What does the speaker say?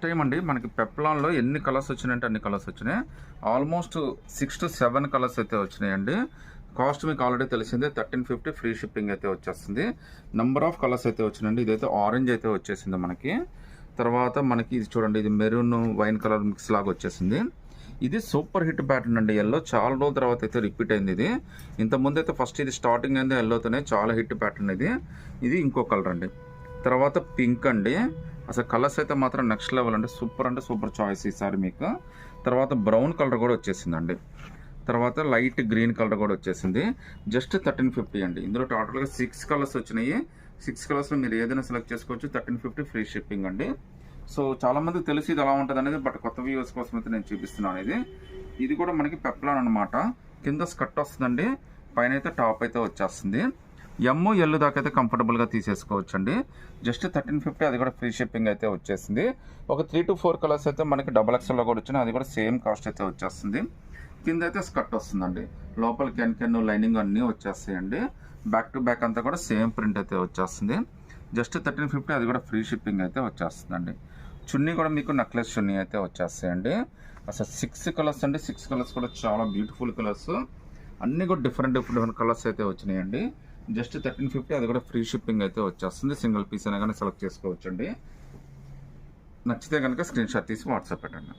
Time అండి మనకి పెప్లాన్లో ఎన్ని కలర్స్ వచ్చినాయంటే అన్ని కలర్స్ వచ్చినాయి. ఆల్మోస్ట్ 6 to 7 కలర్స్ అయితే వచ్చినాయండి. కాస్ట్ మీకు ఆల్రెడీ తెలిసిందే, 1350 ఫ్రీ షిప్పింగ్ అయితే వచ్చేస్తుంది. నెంబర్ ఆఫ్ కలర్స్ అయితే వచ్చినాయండి. ఇదైతే ఆరెంజ్ అయితే వచ్చేసింది మనకి. తర్వాత మనకి ఇది చూడండి, ఇది మెరూన్ వైన్ కలర్ మిక్స్ లాగా వచ్చేసింది. ఇది సూపర్ హిట్ ప్యాటర్న్ అండి. ఎల్లో చాలా రోజుల తర్వాత అయితే రిపీట్ అయింది. ఇది ఇంతకుముందు అయితే ఫస్ట్ ఇది స్టార్టింగ్ అయింది ఎల్లోతోనే, చాలా హిట్ ప్యాటర్న్ ఇది. ఇది ఇంకో కలర్ అండి. తర్వాత పింక్ అండి, అసలు కలర్స్ అయితే మాత్రం నెక్స్ట్ లెవెల్ అంటే సూపర్ చాయిస్ ఈసారి మీకు. తర్వాత బ్రౌన్ కలర్ కూడా వచ్చేసిందండి. తర్వాత లైట్ గ్రీన్ కలర్ కూడా వచ్చేసింది. జస్ట్ 1350 అండి. ఇందులో టోటల్గా 6 కలర్స్ వచ్చినాయి. 6 కలర్స్లో మీరు ఏదైనా సెలెక్ట్ చేసుకోవచ్చు. 1350 ఫ్రీ షిప్పింగ్ అండి. సో చాలా మందికి తెలిసి ఇది ఎలా ఉంటుంది అనేది, బట్ కొత్త వ్యూవర్స్ కోసం అయితే నేను చూపిస్తున్నాను. ఇది కూడా మనకి పెప్లాన్ అనమాట. కింద స్కర్ట్ వస్తుందండి, పైన అయితే టాప్ అయితే వచ్చేస్తుంది. ఎమ్ ఎల్ దాకా అయితే కంఫర్టబుల్గా తీసేసుకోవచ్చు అండి. జస్ట్ 1350, అది కూడా ఫ్రీ షిప్పింగ్ అయితే వచ్చేసింది. ఒక 3 to 4 కలర్స్ అయితే మనకి XXL కూడా వచ్చినాయి, అది కూడా సేమ్ కాస్ట్ అయితే వచ్చేస్తుంది. కింద అయితే స్కర్ట్ వస్తుందండి, లోపల కెన్ లైనింగ్ అన్నీ వచ్చేస్తాయండి. బ్యాక్ టు బ్యాక్ అంతా కూడా సేమ్ ప్రింట్ అయితే వచ్చేస్తుంది. జస్ట్ 1350, అది కూడా ఫ్రీ షిప్పింగ్ అయితే వచ్చేస్తుందండి. చున్నీ కూడా మీకు నెక్లెస్ చున్నీ అయితే వచ్చేస్తాయండి. అసలు 6 కలర్స్ అండి. 6 కలర్స్ కూడా చాలా బ్యూటిఫుల్ కలర్స్, అన్నీ కూడా డిఫరెంట్ కలర్స్ అయితే వచ్చినాయండి. జస్ట్ 1350, అది కూడా ఫ్రీ షిప్పింగ్ అయితే వచ్చేస్తుంది. సింగిల్ పీస్ అయినా కానీ సెలెక్ట్ చేసుకోవచ్చు అండి. నచ్చితే కనుక స్క్రీన్ షాట్ తీసి వాట్సాప్ పెట్టండి.